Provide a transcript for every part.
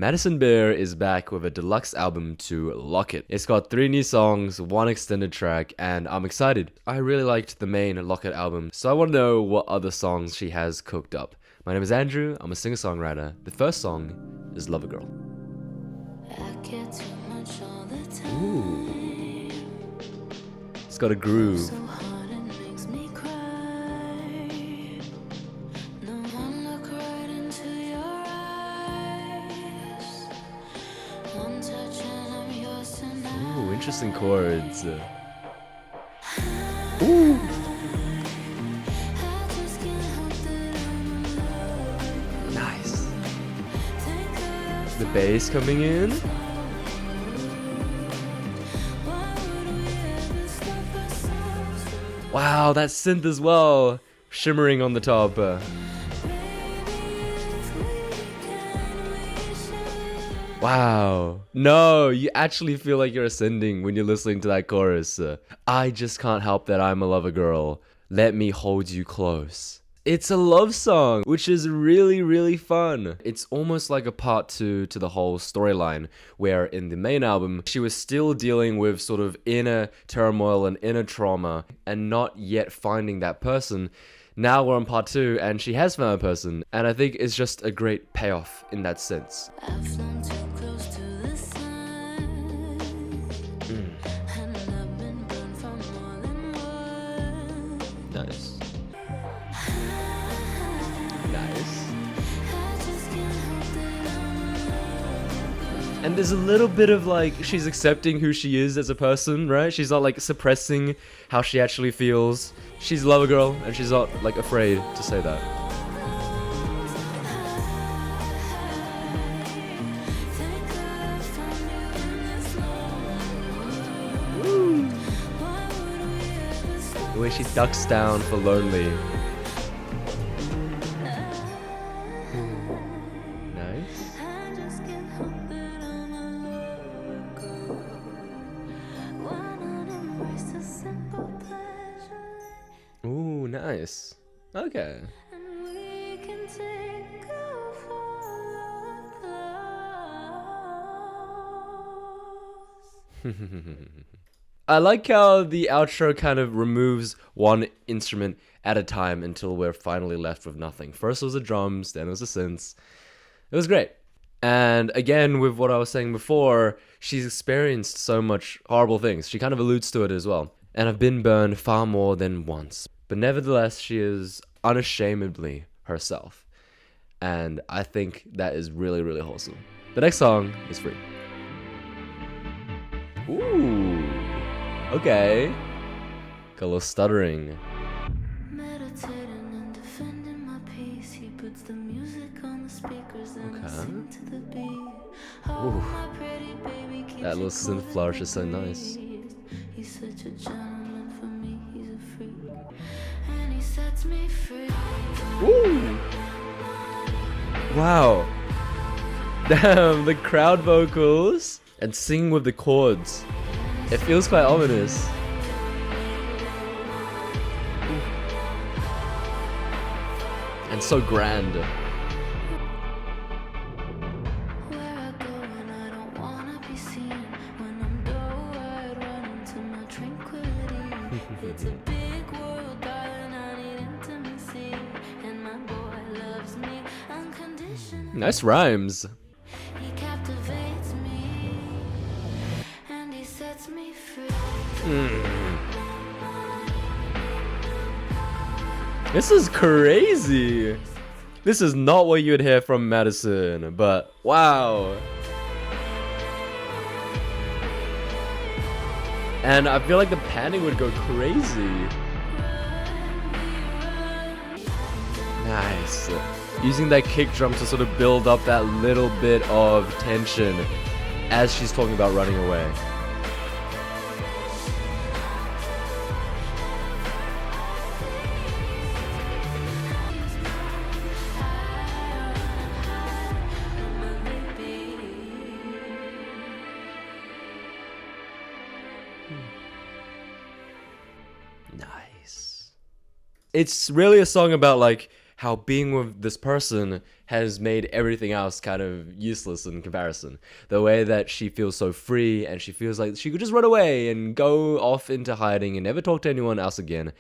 Madison Beer is back with a deluxe album to Lock It. It's got 3 new songs, 1 extended track, and I'm excited. I really liked the main Lock It album, so I want to know what other songs she has cooked up. My name is Andrew, I'm a singer-songwriter. The first song is Lovergirl. Ooh. It's got a groove. Ooh, interesting chords. Ooh. Nice. The bass coming in. Wow, that synth as well, shimmering on the top. Wow. No, you actually feel like you're ascending when you're listening to that chorus. I just can't help that I'm a lover girl. Let me hold you close. It's a love song, which is really, really fun. It's almost like a part 2 to the whole storyline, where in the main album, she was still dealing with sort of inner turmoil and inner trauma and not yet finding that person. Now we're on part 2 and she has found a person, and I think it's just a great payoff in that sense. Nice. And there's a little bit of like, she's accepting who she is as a person, right? She's not like suppressing how she actually feels. She's a lover girl and she's not like afraid to say that. Woo. The way she ducks down for lonely. Ooh, nice. Okay. I like how the outro kind of removes one instrument at a time until we're finally left with nothing. First it was the drums, then it was the synths. It was great. And again, with what I was saying before, she's experienced so much horrible things. She kind of alludes to it as well. And I've been burned far more than once. But nevertheless, she is unashamedly herself. And I think that is really, really wholesome. The next song is Free. Ooh. Okay. Got a little stuttering. Ooh. That little synth flourish is so nice. He's such a gentleman for me, he's a freak, and he sets me free. Ooh. Wow. Damn, the crowd vocals and singing with the chords. It feels quite ominous. And so grand. It's a big world, darling, I need intimacy, and my boy loves me unconditionally. Nice rhymes. He captivates me, and he sets me free. This is crazy. This is not what you would hear from Madison, but wow. And I feel like the panning would go crazy. Nice. Using that kick drum to sort of build up that little bit of tension as she's talking about running away. Nice. It's really a song about like how being with this person has made everything else kind of useless in comparison. The way that she feels so free and she feels like she could just run away and go off into hiding and never talk to anyone else again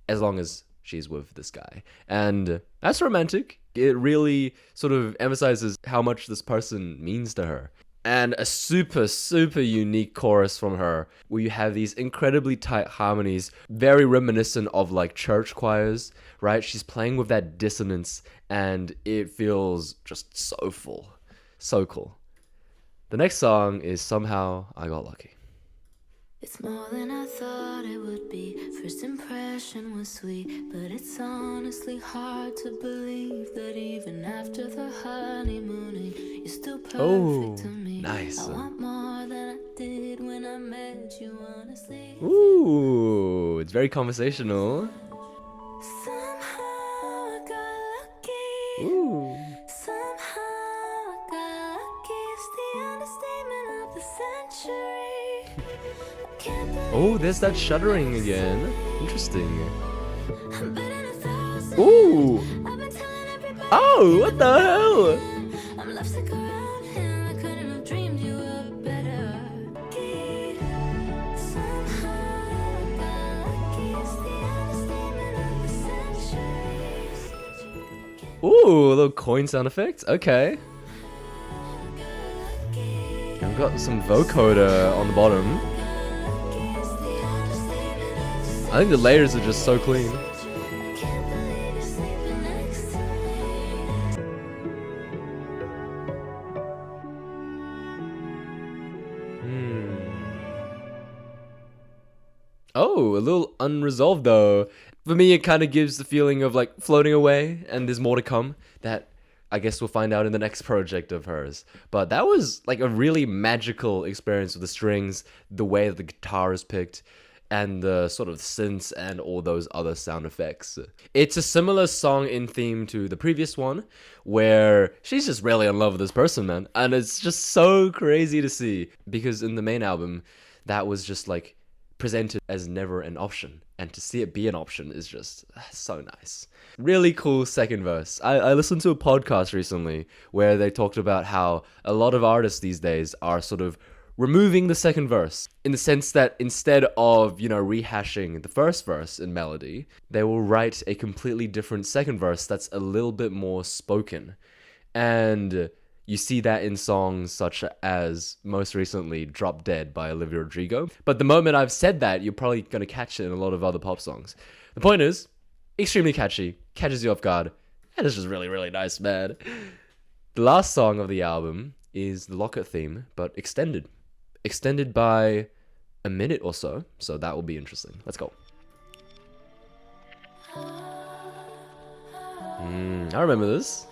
as long as she's with this guy. And that's romantic. It really sort of emphasizes how much this person means to her. And a super, super unique chorus from her, where you have these incredibly tight harmonies, very reminiscent of like church choirs, right? She's playing with that dissonance, and it feels just so full. So cool. The next song is Somehow I Got Lucky. It's more than I thought it would be. First impression was sweet, but it's honestly hard to believe that even after the honeymooning, you're still perfect to me. Nice. I want more than I did when I met you, honestly. Ooh, it's very conversational. Somehow I got lucky. Ooh. Somehow I got lucky. It's the understatement of the century. Can't believe Oh, there's that shuddering again. Interesting. I'm better than 1,000. Ooh. I've been telling everybody. Oh, what the hell? I'm lovesick around him. I couldn't have dreamed you were better. Somehow I got lucky. It's the understatement of the century. Ooh, a little coin sound effect. Okay. I've got some vocoder on the bottom. I think the layers are just so clean. Oh, a little unresolved though. For me, it kind of gives the feeling of like floating away and there's more to come that I guess we'll find out in the next project of hers. But that was like a really magical experience with the strings, the way that the guitar is picked, and the sort of synths and all those other sound effects. It's a similar song in theme to the previous one, where she's just really in love with this person, man. And it's just so crazy to see, because in the main album, that was just like presented as never an option. And to see it be an option is just so nice. Really cool second verse. I listened to a podcast recently where they talked about how a lot of artists these days are sort of removing the second verse, in the sense that instead of, rehashing the first verse in melody, they will write a completely different second verse that's a little bit more spoken. And you see that in songs such as, most recently, Drop Dead by Olivia Rodrigo. But the moment I've said that, you're probably going to catch it in a lot of other pop songs. The point is, extremely catchy, catches you off guard, and it's just really, really nice, man. The last song of the album is the Locket theme, but extended. Extended by a minute or so that will be interesting. Let's go. I remember this.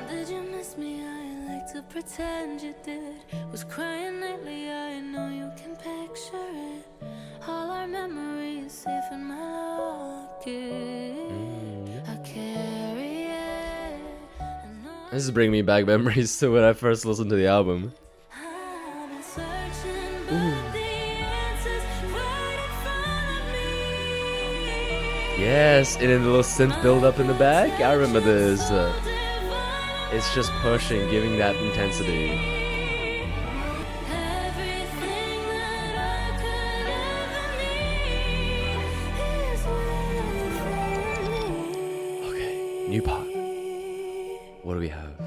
Did you miss me? I like to pretend you did. Was crying nightly, I know you can picture it. All our memories safe in my locket. I carry it. I know This is bringing me back memories to when I first listened to the album. I've been searching, but the answer's right in front of me. Yes, and then the little synth build up in the back. I remember this. It's just pushing, giving that intensity. Everything that I could ever need is within me. Okay, new part. What do we have?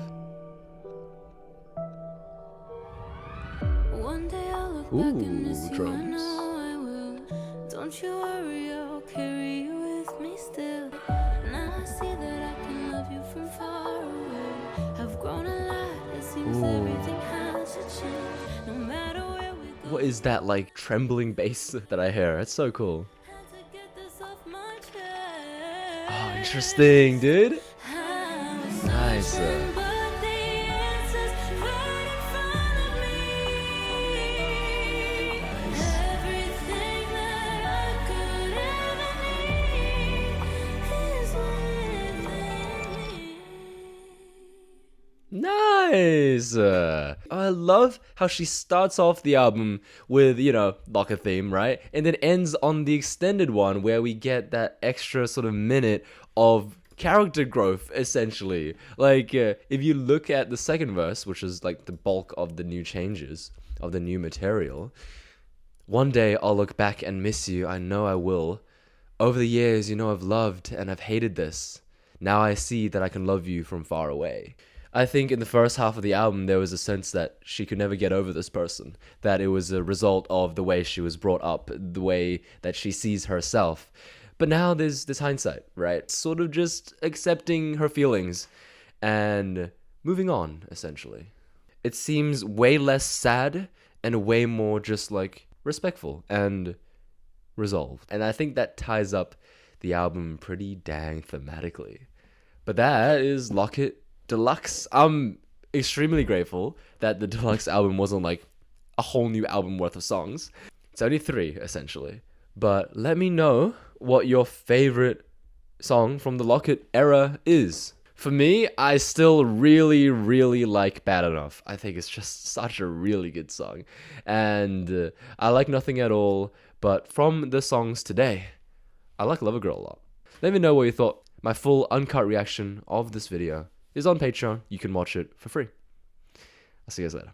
One day I'll look back and miss you, I drums. know I will. Don't you worry, I'll carry you with me still. Now I see that I can love you from far away. I've grown a lot, it seems everything has to change. No matter where we go, What is that like trembling bass that I hear? It's so cool. had to get this off my chest. Oh, interesting, dude. I was Nice. searching, but the answer's right in front of me. Everything that I could ever need is within me. Nice. I love how she starts off the album with, Locket theme, right? And then ends on the extended one where we get that extra sort of minute of character growth, essentially. Like, if you look at the second verse, which is like the bulk of the new changes, of the new material, one day I'll look back and miss you, I know I will. Over the years, you know I've loved and I've hated this. Now I see that I can love you from far away. I think in the first half of the album, there was a sense that she could never get over this person, that it was a result of the way she was brought up, the way that she sees herself. But now there's this hindsight, right? Sort of just accepting her feelings and moving on, essentially. It seems way less sad and way more just like respectful and resolved. And I think that ties up the album pretty dang thematically. But that is Locket Deluxe. I'm extremely grateful that the deluxe album wasn't like a whole new album worth of songs. It's only 3, essentially. But let me know what your favorite song from the Locket era is. For me, I still really, really like Bad Enough. I think it's just such a really good song. And I like Nothing at All. But from the songs today, I like Lovergirl a lot. Let me know what you thought. My full uncut reaction of this video is on Patreon. You can watch it for free. I'll see you guys later.